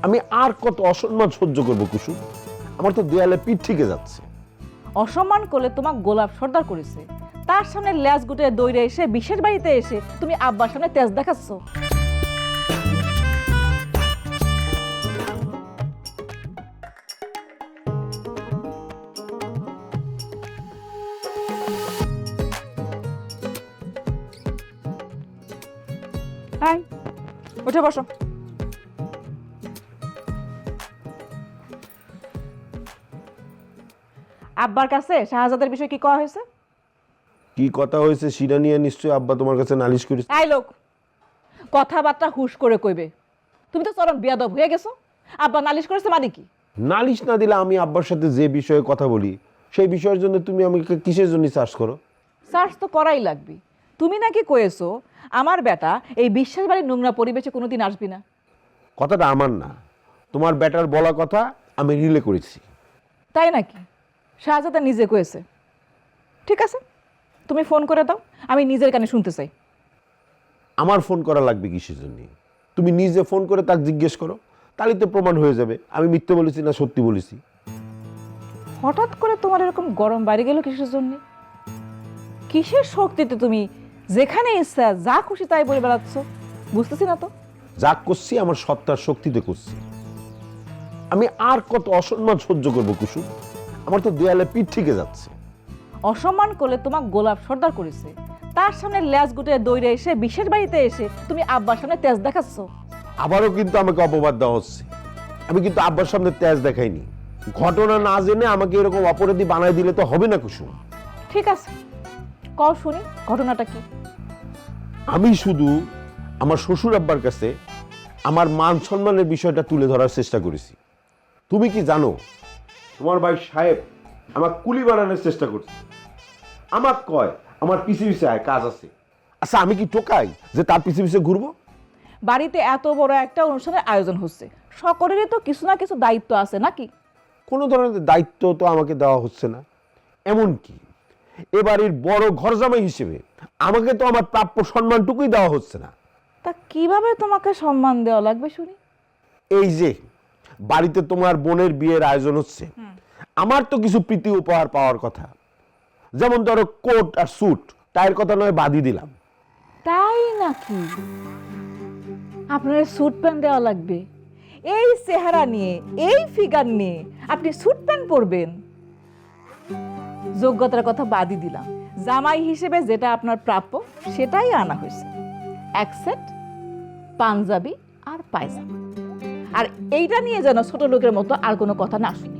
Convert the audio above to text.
আমি আর কত অসম্মান সহ্য করবো কুসুম? আমার তো দেয়ালে পিঠ থেকে যাচ্ছে। অসম্মান করলে তোমাক গোলাপ সর্দার করেছে, তার সামনে ল্যাজ গুটে দৌড়ে এসে বিশেষ বাড়িতে এসে তুমি আব্বার সামনে তেজ দেখাচ্ছ। উঠে বসো। আব্বার কাছে শাহজাদের বিষয়ে কি কওয়া হয়েছে? কি কথা হয়েছে সেটা নিয়ে নিশ্চয়ই আব্বা তোমার কাছে নালিশ করিস। এই লোক, কথাবার্তা হুশ করে কইবে। তুমি তো চরম বেয়াদব হয়ে গেছো। আব্বা নালিশ করেছে মানে কি? নালিশ না দিলে আমি আব্বার সাথে যে বিষয়ে কথা বলি সেই বিষয়ের জন্য তুমি আমাকে কিসের জন্য সার্চ করো? সার্চ তো করাই লাগবে। তুমি নাকি কয়েছো আমার বেটা এই বিশ্বাস বাড়ির নোংরা পরিবেশে কোনোদিন আসবি না। কথাটা আমার না, তোমার ব্যাটার বলা কথা আমি রিলে করেছি। তাই নাকি? শাহজাদা নিজে কয়েছে। ঠিক আছে, তুমি ফোন করে দাও, আমি নিজের কানে শুনতে চাই। আমার ফোন করা লাগবে কিসের জন্য? তুমি নিজে ফোন করে তাকে জিজ্ঞেস করো, তাহলে তো প্রমাণ হয়ে যাবে আমি মিথ্যে বলেছি না সত্যি বলেছি। হঠাৎ করে তোমার এরকম গরম বাড়ি গেল কিসের জন্য? কিসের শক্তিতে তুমি যেখানে ইচ্ছা যা খুশি তাই বলে বেড়াচ্ছ? বুঝতেছি না তো। যা করছি আমার সত্তার শক্তিতে করছি। আমি আর কত অসম্মান সহ্য করবো কুসুম? আমার তো দেয়ালে পিঠ থেকে যাচ্ছে। অসম্মান করলে তোমাক গোলাপ সর্দার করেছে, তার সামনে ল্যাজ গুটে দৌড়ে এসে বিশেষ বাড়িতে এসে তুমি আব্বার সামনে তেজ দেখাচ্ছ। আবারও কিন্তু আমাকে অপবাদ দেওয়া হচ্ছে। আমি কিন্তু আব্বার সামনে তেজ দেখাইনি। ঘটনা না জেনে আমাকে এরকম অপরাধী বানাই দিলে তো হবে না কুসুম। ঠিক আছে, কও শুনি ঘটনাটা কি? আমি শুধু আমার শ্বশুর আব্বার কাছে আমার মান সম্মানের বিষয়টা তুলে ধরার চেষ্টা করেছি। তুমি কি জানো তোমার ভাই সাহেব আমার কুলি বানানোর চেষ্টা করছে। আমার কয় আমার পিছে পিছে আয়, কাজ আছে। আচ্ছা আমি কি টোকাই যে তার পিছে পিছে ঘুরবো? বাড়িতে এত বড় একটা অনুষ্ঠানের আয়োজন হচ্ছে, সকলেরই তো কিছু না কিছু দায়িত্ব আছে নাকি? কোনো ধরনের দায়িত্ব তো আমাকে দেওয়া হচ্ছে না। এমনকি এ বাড়ির বড় ঘরজামাই হিসেবে আমাকে তো আমার প্রাপ্য সম্মানটুকুই দেওয়া হচ্ছে না। তা কিভাবে তোমাকে সম্মান দেওয়া লাগবে শুনি? এই যে বাড়িতে তোমার বোনের বিয়ের আয়োজন হচ্ছে, আমার তো কিছু প্রীতি উপহার পাওয়ার কথা। যেমন ধরো কোট আর স্যুট, টাইয়ের কথা নয় বাদই দিলাম। তাই নাকি? আপনার স্যুট প্যান্ট দেওয়া লাগবে? এই চেহারা নিয়ে, এই ফিগার নিয়ে আপনি স্যুট প্যান্ট পরবেন? যোগ্যতার কথা বাদই দিলাম, জামাই হিসেবে যেটা আপনার প্রাপ্য সেটাই আনা হয়েছে। এক সেট পাঞ্জাবি আর পায়জামা। আর এইটা নিয়ে যেন ছোট লোকের মতো আর কোনো কথা না শুনি।